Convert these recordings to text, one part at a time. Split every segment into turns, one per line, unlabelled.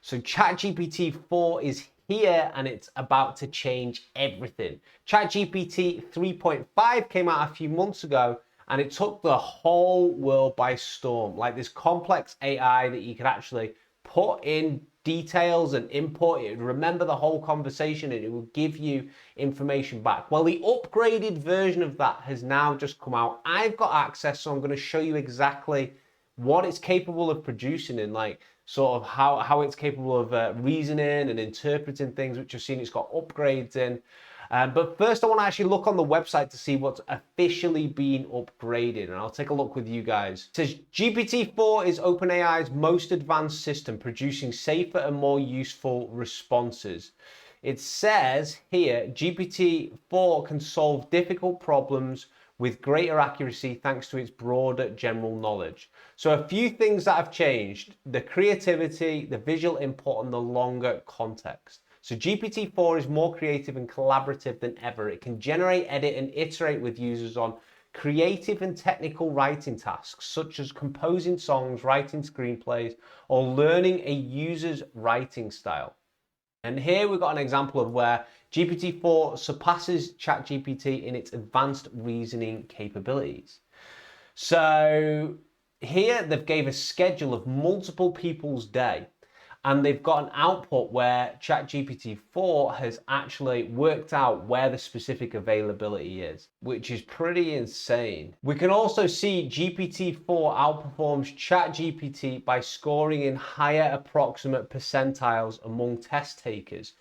So ChatGPT 4 is here and it's about to change everything. ChatGPT 3.5 came out a few months ago and it took the whole world by storm. Like this complex AI that you could actually put in details and input, it would remember the whole conversation and it would give you information back. Well, the upgraded version of that has now just come out. I've got access, so I'm going to show you exactly what it's capable of producing and like sort of how it's capable of reasoning and interpreting things, which I've seen it's got upgrades in. But first I want to actually look on the website to see what's officially been upgraded, and I'll take a look with you guys. It says GPT-4 is OpenAI's most advanced system, producing safer and more useful responses. It says here, GPT-4 can solve difficult problems with greater accuracy thanks to its broader general knowledge. So a few things that have changed: the creativity, the visual input, and the longer context. So GPT-4 is more creative and collaborative than ever. It can generate, edit, and iterate with users on creative and technical writing tasks, such as composing songs, writing screenplays, or learning a user's writing style. And here we've got an example of where GPT-4 surpasses ChatGPT in its advanced reasoning capabilities. So here they've gave a schedule of multiple people's day, and they've got an output where ChatGPT 4 has actually worked out where the specific availability is, which is pretty insane. We can also see GPT-4 outperforms ChatGPT by scoring in higher approximate percentiles among test takers.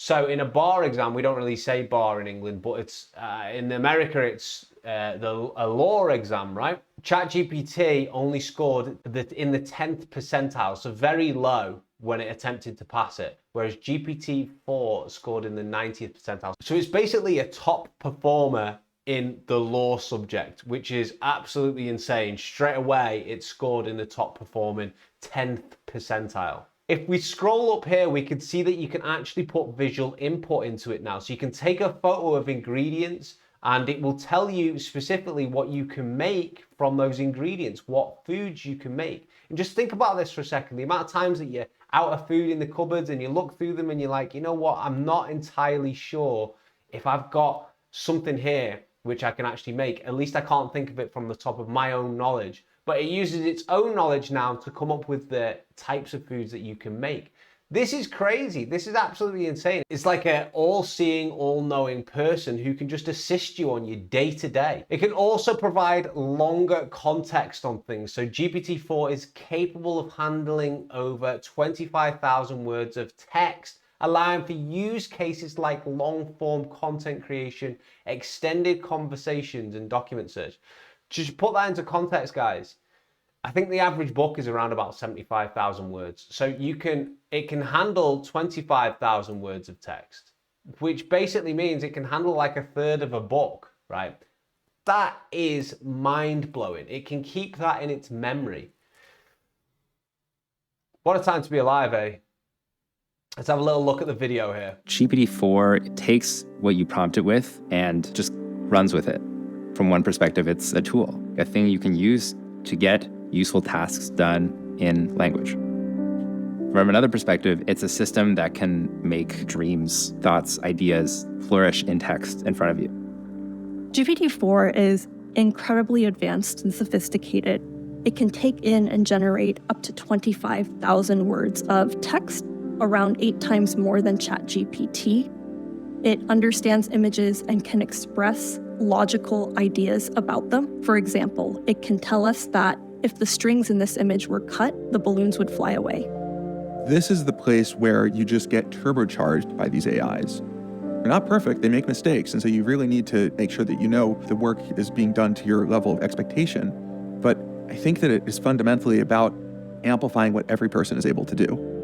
So in a bar exam, we don't really say bar in England, but it's in America, it's a law exam, right? ChatGPT only scored in the 10th percentile, so very low when it attempted to pass it, whereas GPT-4 scored in the 90th percentile. So it's basically a top performer in the law subject, which is absolutely insane. Straight away, it scored in the top performing 10th percentile. If we scroll up here, we can see that you can actually put visual input into it now. So you can take a photo of ingredients and it will tell you specifically what you can make from those ingredients, what foods you can make. And just think about this for a second. The amount of times that you're out of food in the cupboards and you look through them and you're like, you know what, I'm not entirely sure if I've got something here which I can actually make. At least I can't think of it from the top of my own knowledge. But it uses its own knowledge now to come up with the types of foods that you can make. This is crazy. This is absolutely insane. It's like an all-seeing, all-knowing person who can just assist you on your day-to-day. It can also provide longer context on things. So GPT-4 is capable of handling over 25,000 words of text, allowing for use cases like long-form content creation, extended conversations, and document search. Just put that into context, guys. I think the average book is around about 75,000 words. So it can handle 25,000 words of text, which basically means it can handle like a third of a book, right? That is mind-blowing. It can keep that in its memory. What a time to be alive, eh? Let's have a little look at the video here.
GPT-4 takes what you prompt it with and just runs with it. From one perspective, it's a tool, a thing you can use to get useful tasks done in language. From another perspective, it's a system that can make dreams, thoughts, ideas flourish in text in front of you.
GPT-4 is incredibly advanced and sophisticated. It can take in and generate up to 25,000 words of text, around 8 times more than ChatGPT. It understands images and can express logical ideas about them. For example, it can tell us that if the strings in this image were cut, the balloons would fly away.
This is the place where you just get turbocharged by these AIs. They're not perfect, they make mistakes, and so you really need to make sure that you know the work is being done to your level of expectation. But I think that it is fundamentally about amplifying what every person is able to do.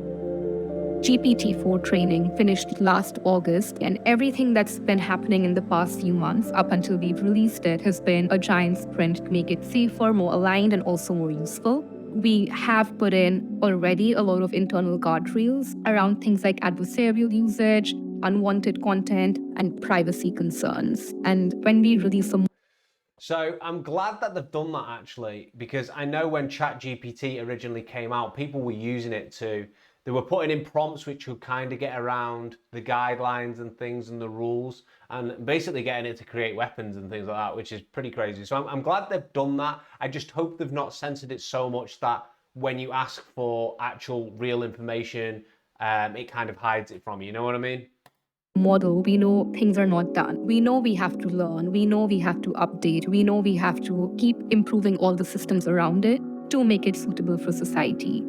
GPT-4 training finished last August, and everything that's been happening in the past few months up until we've released it has been a giant sprint to make it safer, more aligned, and also more useful. We have put in already a lot of internal guardrails around things like adversarial usage, unwanted content, and privacy concerns. And when we release some
So I'm glad that they've done that actually, because I know when ChatGPT originally came out, people were using it to They were putting in prompts which would kind of get around the guidelines and things and the rules, and basically getting it to create weapons and things like that, which is pretty crazy. So I'm glad they've done that. I just hope they've not censored it so much that when you ask for actual real information, it kind of hides it from you. You know what I mean?
Model, we know things are not done. We know we have to learn. We know we have to update. We know we have to keep improving all the systems around it to make it suitable for society.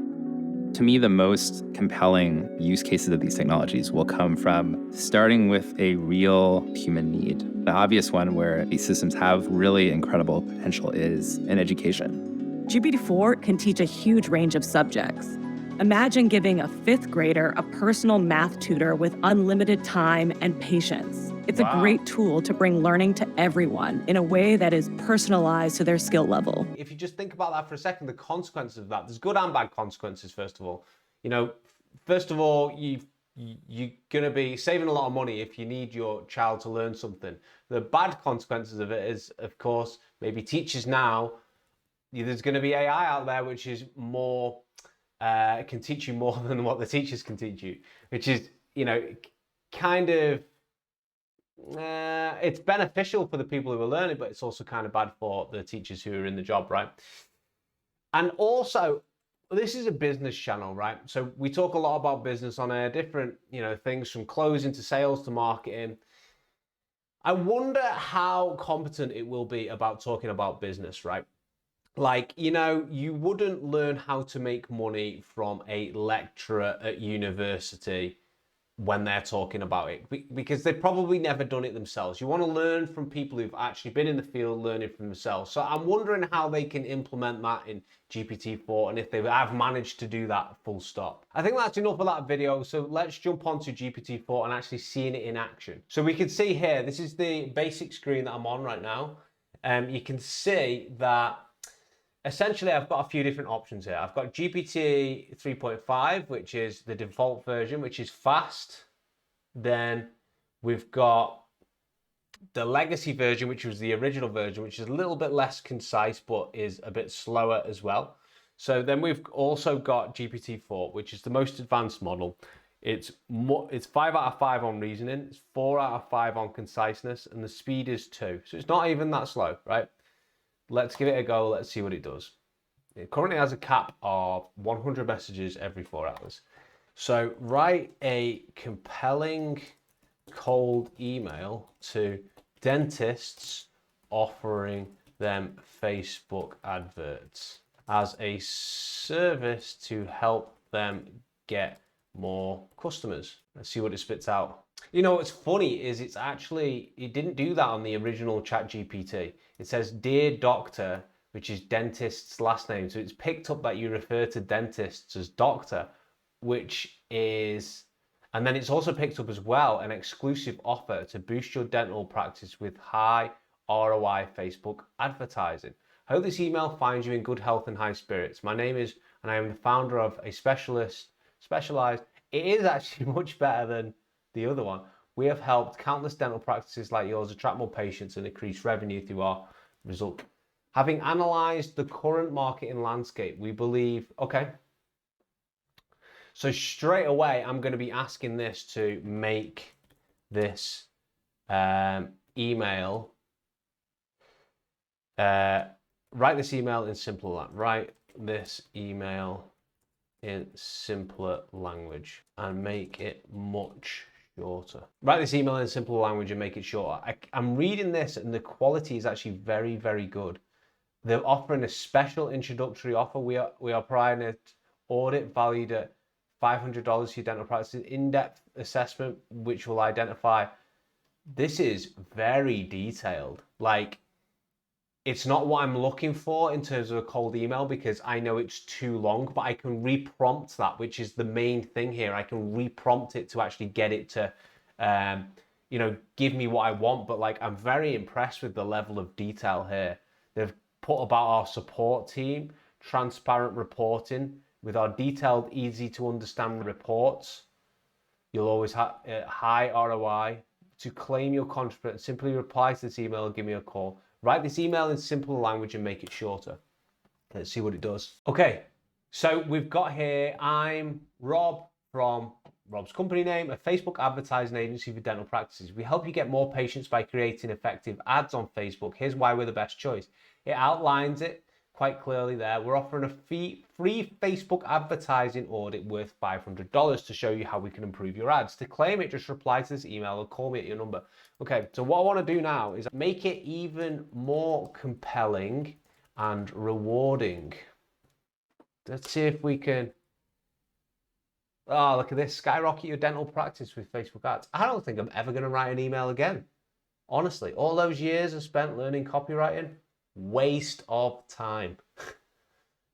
To me, the most compelling use cases of these technologies will come from starting with a real human need. The obvious one where these systems have really incredible potential is in education.
GPT-4 can teach a huge range of subjects. Imagine giving a fifth grader a personal math tutor with unlimited time and patience. It's a great tool to bring learning to everyone in a way that is personalized to their skill level.
If you just think about that for a second, the consequences of that, there's good and bad consequences, first of all. You know, first of all, you're going to be saving a lot of money if you need your child to learn something. The bad consequences of it is, of course, maybe teachers now, there's going to be AI out there which is more, can teach you more than what the teachers can teach you, which is, you know, kind of, it's beneficial for the people who are learning, but it's also kind of bad for the teachers who are in the job, right? And also, this is a business channel, right? So we talk a lot about business on air, different, you know, things from closing to sales to marketing. I wonder how competent it will be about talking about business, right? Like, you know, you wouldn't learn how to make money from a lecturer at university when they're talking about it, because they've probably never done it themselves. You want to learn from people who've actually been in the field, learning from themselves. So I'm wondering how they can implement that in GPT-4 and if they have managed to do that full stop. I think that's enough of that video. So let's jump onto GPT-4 and actually seeing it in action. So we can see here, this is the basic screen that I'm on right now. You can see that essentially, I've got a few different options here. I've got GPT 3.5, which is the default version, which is fast. Then we've got the legacy version, which was the original version, which is a little bit less concise, but is a bit slower as well. So then we've also got GPT-4, which is the most advanced model. It's 5 out of 5 on reasoning, it's 4 out of 5 on conciseness, and the speed is 2. So it's not even that slow, right? Let's give it a go. Let's see what it does. It currently has a cap of 100 messages every 4 hours. So write a compelling cold email to dentists offering them Facebook adverts as a service to help them get more customers. Let's see what it spits out. You know, what's funny is it didn't do that on the original Chat GPT. It says, "Dear Doctor," which is dentist's last name. So it's picked up that you refer to dentists as doctor, which is, and then it's also picked up as well an exclusive offer to boost your dental practice with high ROI Facebook advertising. I hope this email finds you in good health and high spirits. My name is, and I am the founder of a specialized. It is actually much better than the other one. We have helped countless dental practices like yours attract more patients and increase revenue through our result. Having analyzed the current marketing landscape, we believe, okay. So straight away, I'm going to be asking this to make this email, write this email in simpler language and make it much shorter. Write this email in simpler language and make it shorter. I'm reading this and the quality is actually very, very good. They're offering a special introductory offer. We are providing an audit valued at $500 for your dental practice, in-depth assessment, which will identify. This is very detailed. Like, it's not what I'm looking for in terms of a cold email because I know it's too long, but I can reprompt that, which is the main thing here. I can reprompt it to actually get it to, you know, give me what I want. But like, I'm very impressed with the level of detail here. They've put about our support team, transparent reporting with our detailed, easy to understand reports. You'll always have high ROI. To claim your contract, simply reply to this email or give me a call. Write this email in simpler language and make it shorter. Let's see what it does. Okay, So we've got here, I'm Rob from Rob's company name, a Facebook advertising agency for dental practices. We help you get more patients by creating effective ads on Facebook. Here's why we're the best choice. It outlines it quite clearly there. We're offering a free Facebook advertising audit worth $500 to show you how we can improve your ads. To claim it, just reply to this email or call me at your number. Okay, so what I want to do now is make it even more compelling and rewarding. Let's see if we can. Oh, look at this. Skyrocket your dental practice with Facebook ads. I don't think I'm ever going to write an email again. Honestly, all those years I spent learning copywriting, waste of time.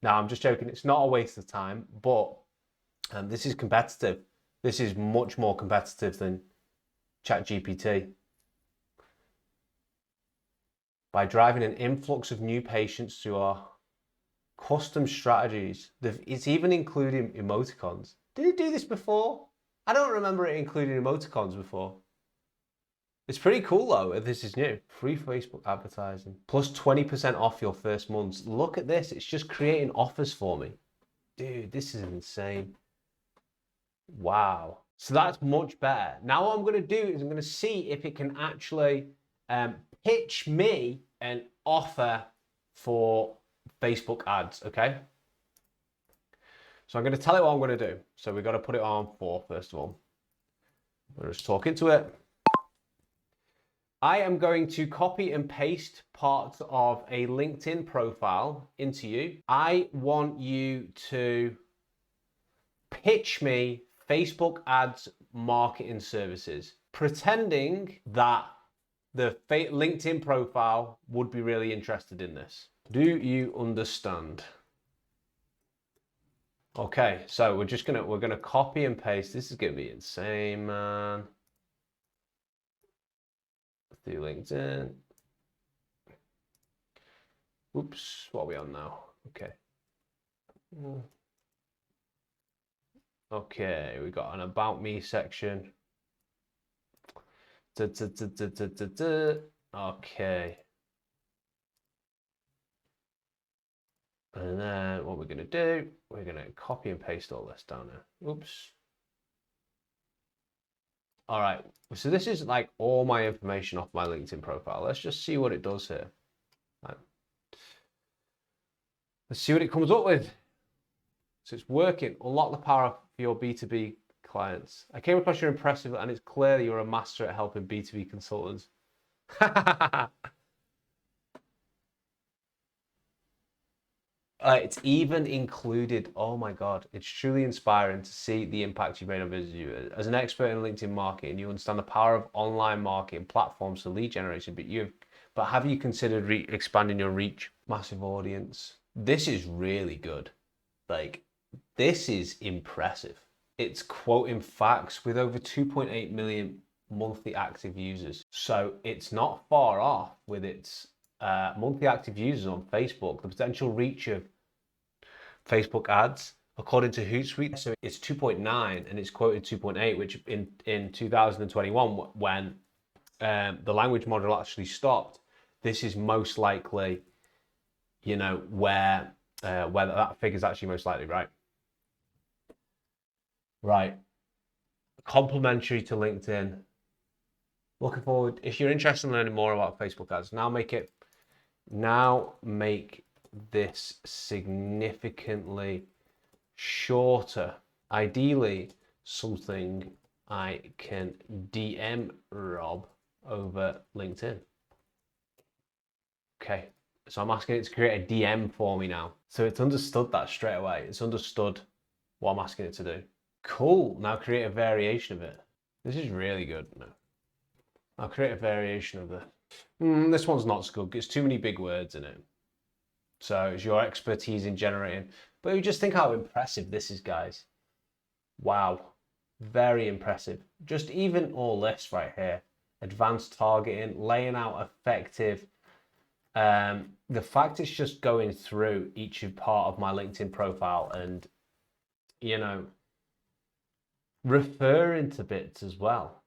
No, I'm just joking. It's not a waste of time, but this is competitive. This is much more competitive than Chat GPT. By driving an influx of new patients through our custom strategies, it's even including emoticons. Did it do this before? I don't remember it including emoticons before. It's pretty cool though, if this is new. Free Facebook advertising, plus 20% off your first month. Look at this, it's just creating offers for me. Dude, this is insane. Wow. So that's much better. Now what I'm gonna do is I'm gonna see if it can actually pitch me an offer for Facebook ads, okay? So I'm going to tell it what I'm going to do. So we've got to put it on for, first of all. We're just talking to it. I am going to copy and paste parts of a LinkedIn profile into you. I want you to pitch me Facebook ads marketing services, pretending that the LinkedIn profile would be really interested in this. Do you understand? Okay, so we're gonna copy and paste. This is gonna be insane, man. Through LinkedIn. Oops, what are we on now? Okay. Okay, we got an about me section. Okay. And then what we're going to do, we're going to copy and paste all this down there. Oops. All right. So this is like all my information off my LinkedIn profile. Let's just see what it does here. Right. Let's see what it comes up with. So it's working. Unlock the power for your B2B clients. I came across your impressive, and it's clear that you're a master at helping B2B consultants. It's even included. Oh my God, it's truly inspiring to see the impact you've made on business. As an expert in LinkedIn marketing, you understand the power of online marketing platforms for lead generation, but have you considered expanding your reach? Massive audience. This is really good. Like, this is impressive. It's quoting facts with over 2.8 million monthly active users. So it's not far off with its monthly active users on Facebook. The potential reach of Facebook ads, according to Hootsuite, so it's 2.9 and it's quoted 2.8, which in 2021, when the language model actually stopped, this is most likely, you know, where that figure is actually most likely right. Right. Complementary to LinkedIn. Looking forward. If you're interested in learning more about Facebook ads, now make this significantly shorter. Ideally, something I can DM Rob over LinkedIn. Okay, so I'm asking it to create a DM for me now. So it's understood that straight away. It's understood what I'm asking it to do. Cool, now create a variation of it. This is really good. No. I'll create a variation of this. This one's not so good. It's too many big words in it. So it's your expertise in generating. But you just think how impressive this is, guys. Wow. Very impressive. Just even all this right here. Advanced targeting, laying out effective. The fact it's just going through each part of my LinkedIn profile and, you know, referring to bits as well.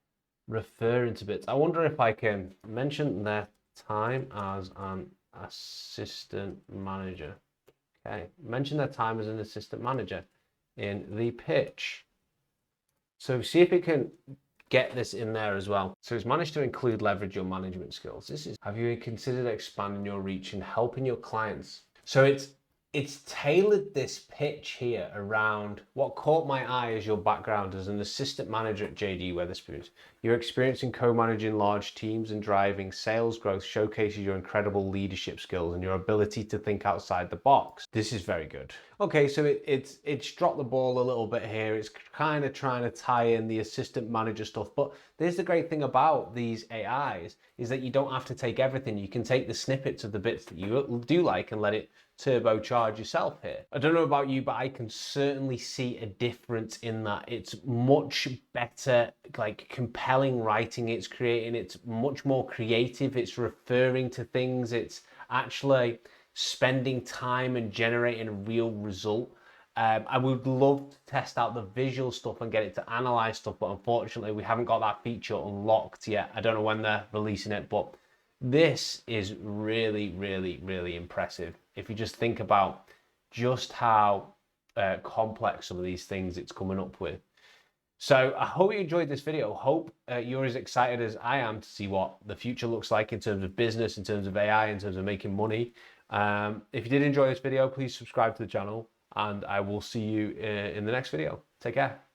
Referring to bits. I wonder if I can mention their time as an assistant manager. Okay, mention their time as an assistant manager in the pitch. So see if it can get this in there as well. So it's managed to include leverage your management skills. Have you considered expanding your reach and helping your clients? So it's tailored this pitch here around what caught my eye as your background as an assistant manager at JD Wetherspoons. Your experience in co-managing large teams and driving sales growth showcases your incredible leadership skills and your ability to think outside the box. This is very good. Okay, so it's dropped the ball a little bit here. It's kind of trying to tie in the assistant manager stuff, but there's the great thing about these AIs is that you don't have to take everything. You can take the snippets of the bits that you do like and let it turbocharge yourself here. I don't know about you, but I can certainly see a difference in that. It's much better, like compelling writing it's creating. It's much more creative. It's referring to things. It's actually spending time and generating a real result. I would love to test out the visual stuff and get it to analyze stuff, but unfortunately we haven't got that feature unlocked yet. I don't know when they're releasing it, but this is really, really, really impressive. If you just think about just how complex some of these things it's coming up with. So I hope you enjoyed this video. Hope you're as excited as I am to see what the future looks like in terms of business, in terms of AI, in terms of making money. If you did enjoy this video, please subscribe to the channel and I will see you in the next video. Take care.